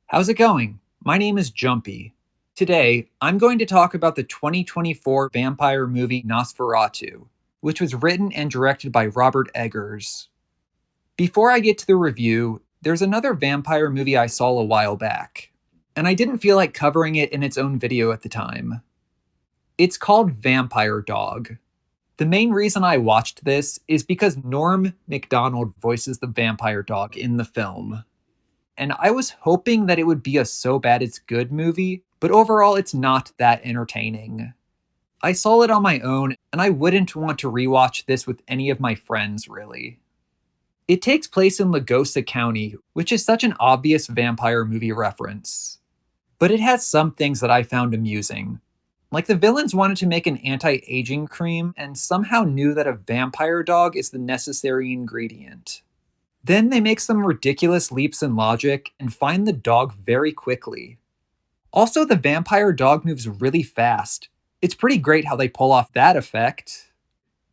How's it going? My name is Jumpy. Today, I'm going to talk about the 2024 vampire movie Nosferatu, which was written and directed by Robert Eggers. Before I get to the review, there's another vampire movie I saw a while back, and I didn't feel like covering it in its own video at the time. It's called Vampire Dog. The main reason I watched this is because Norm Macdonald voices the vampire dog in the film. And I was hoping that it would be a so bad it's good movie, but overall it's not that entertaining. I saw it on my own, and I wouldn't want to rewatch this with any of my friends, really. It takes place in Lugosa County, which is such an obvious vampire movie reference. But it has some things that I found amusing. Like the villains wanted to make an anti-aging cream and somehow knew that a vampire dog is the necessary ingredient. Then they make some ridiculous leaps in logic and find the dog very quickly. Also, the vampire dog moves really fast. It's pretty great how they pull off that effect.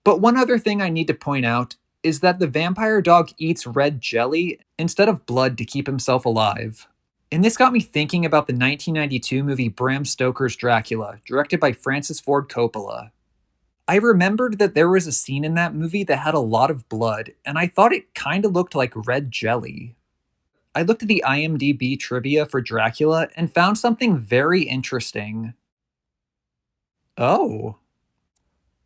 But one other thing I need to point out is that the vampire dog eats red jelly instead of blood to keep himself alive. And this got me thinking about the 1992 movie Bram Stoker's Dracula, directed by Francis Ford Coppola. I remembered that there was a scene in that movie that had a lot of blood, and I thought it kinda looked like red jelly. I looked at the IMDb trivia for Dracula and found something very interesting. Oh.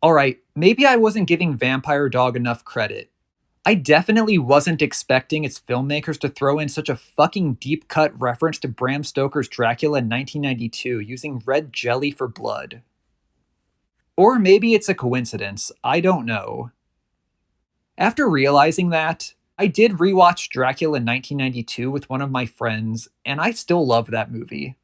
Alright, maybe I wasn't giving Vampire Dog enough credit. I definitely wasn't expecting its filmmakers to throw in such a fucking deep cut reference to Bram Stoker's Dracula in 1992 using red jelly for blood. Or maybe it's a coincidence, I don't know. After realizing that, I did rewatch Dracula in 1992 with one of my friends, and I still love that movie.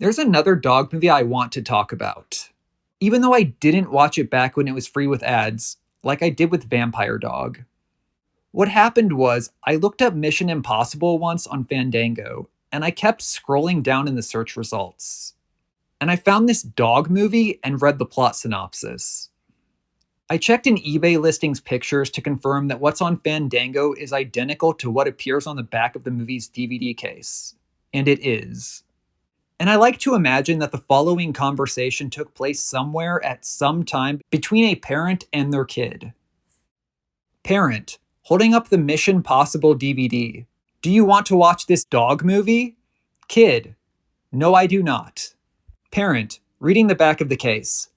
There's another dog movie I want to talk about. Even though I didn't watch it back when it was free with ads, like I did with Vampire Dog. What happened was, I looked up Mission Impossible once on Fandango, and I kept scrolling down in the search results. And I found this dog movie and read the plot synopsis. I checked in eBay listings pictures to confirm that what's on Fandango is identical to what appears on the back of the movie's DVD case. And it is. And I like to imagine that the following conversation took place somewhere at some time between a parent and their kid. Parent, holding up the Mission Possible DVD. Do you want to watch this dog movie? Kid, no, I do not. Parent, reading the back of the case.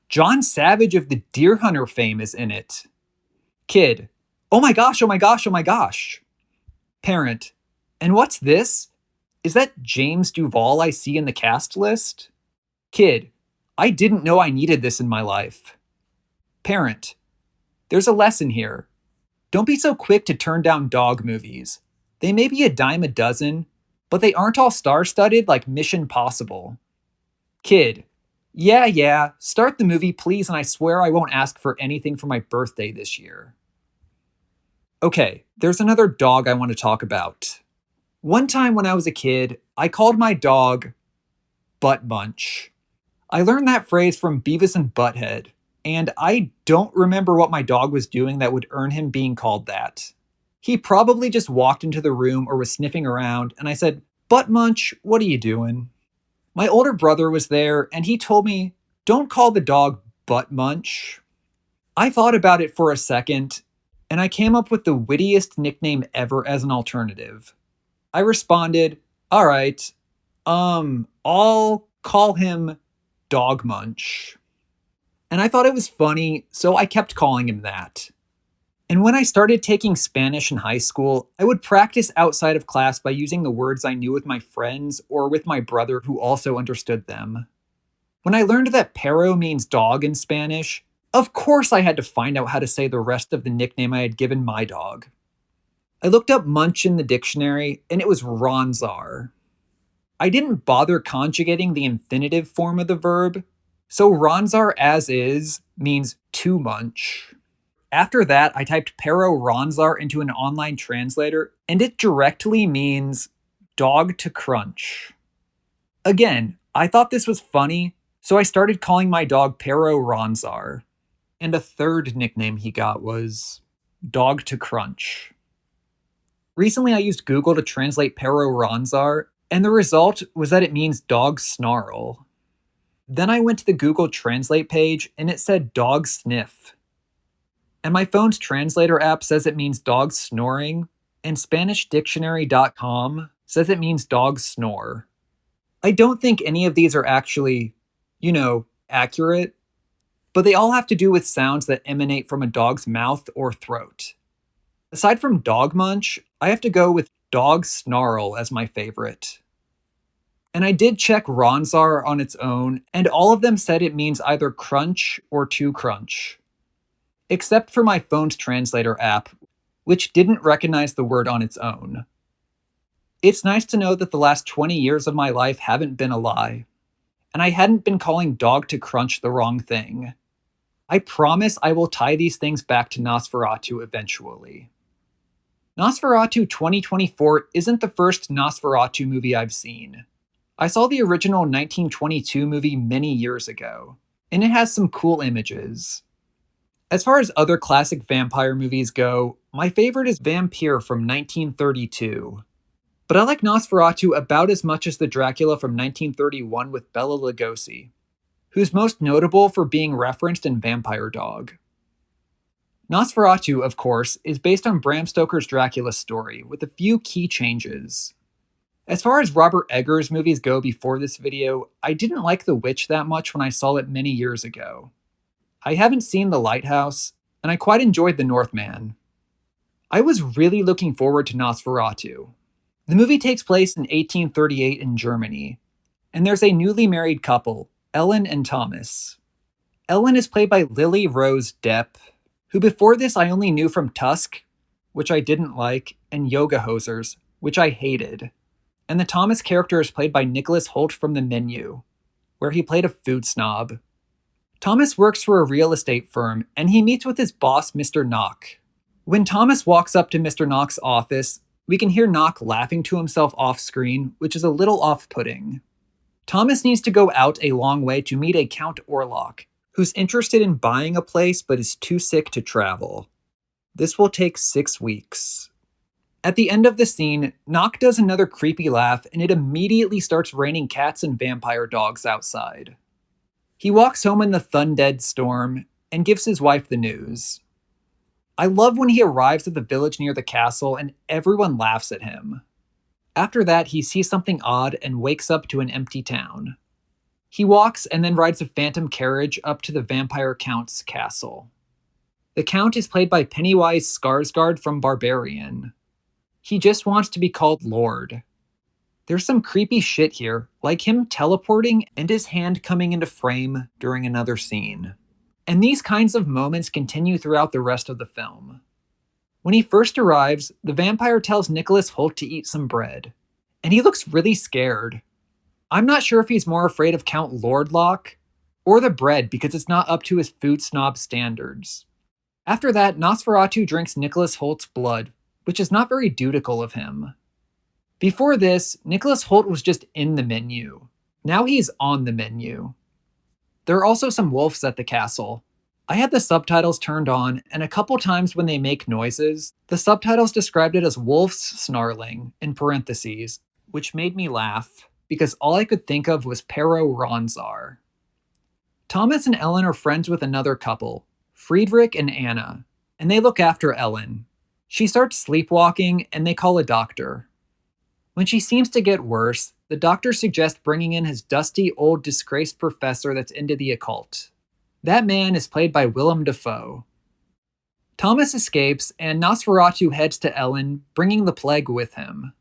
John Savage of the Deer Hunter fame is in it. Kid, oh my gosh, oh my gosh, oh my gosh. Parent, and what's this? Is that James Duval I see in the cast list? Kid, I didn't know I needed this in my life. Parent, there's a lesson here. Don't be so quick to turn down dog movies. They may be a dime a dozen, but they aren't all star-studded like Mission Possible. Kid, yeah, start the movie please, and I swear I won't ask for anything for my birthday this year. Okay, there's another dog I want to talk about. One time when I was a kid, I called my dog Butt Munch. I learned that phrase from Beavis and Butthead, and I don't remember what my dog was doing that would earn him being called that. He probably just walked into the room or was sniffing around, and I said, Butt Munch, what are you doing? My older brother was there, and he told me, don't call the dog Butt Munch. I thought about it for a second, and I came up with the wittiest nickname ever as an alternative. I responded, alright, I'll call him Dog Munch. And I thought it was funny, so I kept calling him that. And when I started taking Spanish in high school, I would practice outside of class by using the words I knew with my friends or with my brother who also understood them. When I learned that perro means dog in Spanish, of course I had to find out how to say the rest of the nickname I had given my dog. I looked up munch in the dictionary, and it was ronzar. I didn't bother conjugating the infinitive form of the verb, so ronzar as is means to munch. After that, I typed pero ronzar into an online translator, and it directly means dog to crunch. Again, I thought this was funny, so I started calling my dog Pero Ronzar. And a third nickname he got was Dog to Crunch. Recently, I used Google to translate Pero Ronzar, and the result was that it means dog snarl. Then I went to the Google Translate page and it said dog sniff. And my phone's translator app says it means dog snoring, and SpanishDictionary.com says it means dog snore. I don't think any of these are actually, accurate, but they all have to do with sounds that emanate from a dog's mouth or throat. Aside from dog munch, I have to go with dog snarl as my favorite. And I did check Ronzar on its own, and all of them said it means either crunch or to crunch. Except for my phone's translator app, which didn't recognize the word on its own. It's nice to know that the last 20 years of my life haven't been a lie, and I hadn't been calling dog to crunch the wrong thing. I promise I will tie these things back to Nosferatu eventually. Nosferatu 2024 isn't the first Nosferatu movie I've seen. I saw the original 1922 movie many years ago, and it has some cool images. As far as other classic vampire movies go, my favorite is Vampire from 1932. But I like Nosferatu about as much as the Dracula from 1931 with Bela Lugosi, who's most notable for being referenced in Vampire Dog. Nosferatu, of course, is based on Bram Stoker's Dracula story, with a few key changes. As far as Robert Eggers movies go before this video, I didn't like The Witch that much when I saw it many years ago. I haven't seen The Lighthouse, and I quite enjoyed The Northman. I was really looking forward to Nosferatu. The movie takes place in 1838 in Germany, and there's a newly married couple, Ellen and Thomas. Ellen is played by Lily-Rose Depp, who before this I only knew from Tusk, which I didn't like, and Yoga Hosers, which I hated. And the Thomas character is played by Nicholas Hoult from The Menu, where he played a food snob. Thomas works for a real estate firm, and he meets with his boss, Mr. Knock. When Thomas walks up to Mr. Knock's office, we can hear Knock laughing to himself off-screen, which is a little off-putting. Thomas needs to go out a long way to meet a Count Orlok, who's interested in buying a place but is too sick to travel. This will take 6 weeks. At the end of the scene, Knock does another creepy laugh and it immediately starts raining cats and vampire dogs outside. He walks home in the Thundead storm and gives his wife the news. I love when he arrives at the village near the castle and everyone laughs at him. After that, he sees something odd and wakes up to an empty town. He walks and then rides a phantom carriage up to the vampire count's castle. The count is played by Pennywise Skarsgard from Barbarian. He just wants to be called Lord. There's some creepy shit here, like him teleporting and his hand coming into frame during another scene. And these kinds of moments continue throughout the rest of the film. When he first arrives, the vampire tells Nicholas Hoult to eat some bread, and he looks really scared. I'm not sure if he's more afraid of Count Lordlock or the bread because it's not up to his food snob standards. After that, Nosferatu drinks Nicholas Hoult's blood, which is not very dutiful of him. Before this, Nicholas Hoult was just in the menu. Now he's on the menu. There are also some wolves at the castle. I had the subtitles turned on, and a couple times when they make noises, the subtitles described it as wolves snarling, in parentheses, which made me laugh, because all I could think of was Pero Ronzar. Thomas and Ellen are friends with another couple, Friedrich and Anna, and they look after Ellen. She starts sleepwalking, and they call a doctor. When she seems to get worse, the doctor suggests bringing in his dusty, old, disgraced professor that's into the occult. That man is played by Willem Dafoe. Thomas escapes, and Nosferatu heads to Ellen, bringing the plague with him.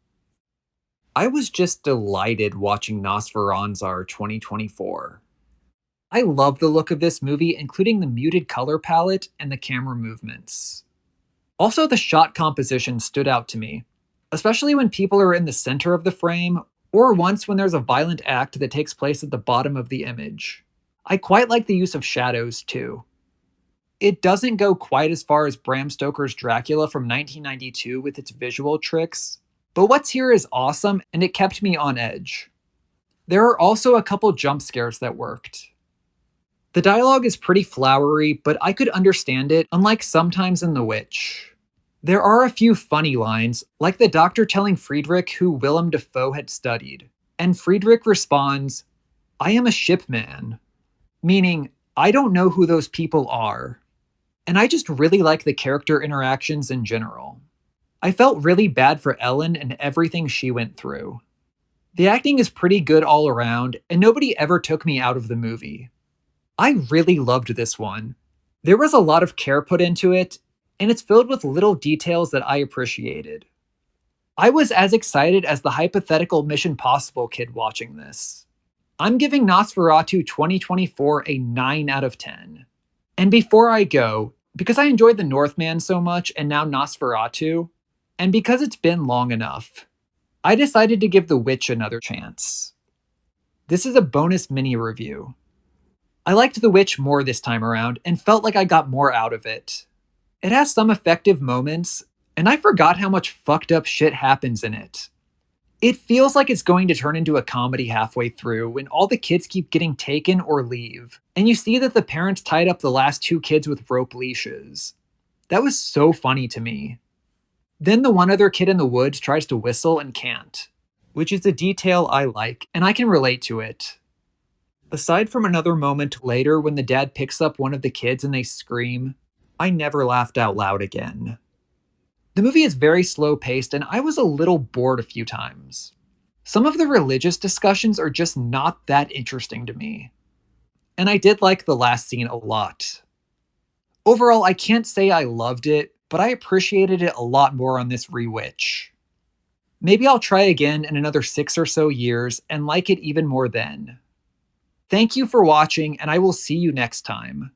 I was just delighted watching Nosferatu 2024. I love the look of this movie, including the muted color palette and the camera movements. Also, the shot composition stood out to me, especially when people are in the center of the frame, or once when there's a violent act that takes place at the bottom of the image. I quite like the use of shadows, too. It doesn't go quite as far as Bram Stoker's Dracula from 1992 with its visual tricks, but what's here is awesome and it kept me on edge. There are also a couple jump scares that worked. The dialogue is pretty flowery, but I could understand it, unlike sometimes in The Witch. There are a few funny lines, like the doctor telling Friedrich who Willem Dafoe had studied, and Friedrich responds, "I am a shipman," meaning, I don't know who those people are. And I just really like the character interactions in general. I felt really bad for Ellen and everything she went through. The acting is pretty good all around, and nobody ever took me out of the movie. I really loved this one. There was a lot of care put into it, and it's filled with little details that I appreciated. I was as excited as the hypothetical Mission Possible kid watching this. I'm giving Nosferatu 2024 a 9 out of 10. And before I go, because I enjoyed The Northman so much and now Nosferatu, and because it's been long enough, I decided to give The Witch another chance. This is a bonus mini review. I liked The Witch more this time around and felt like I got more out of it. It has some effective moments, and I forgot how much fucked up shit happens in it. It feels like it's going to turn into a comedy halfway through when all the kids keep getting taken or leave, and you see that the parents tied up the last two kids with rope leashes. That was so funny to me. Then the one other kid in the woods tries to whistle and can't, which is a detail I like, and I can relate to it. Aside from another moment later when the dad picks up one of the kids and they scream, I never laughed out loud again. The movie is very slow paced, and I was a little bored a few times. Some of the religious discussions are just not that interesting to me. And I did like the last scene a lot. Overall, I can't say I loved it, but I appreciated it a lot more on this rewatch. Maybe I'll try again in another 6 or so years and like it even more then. Thank you for watching, and I will see you next time.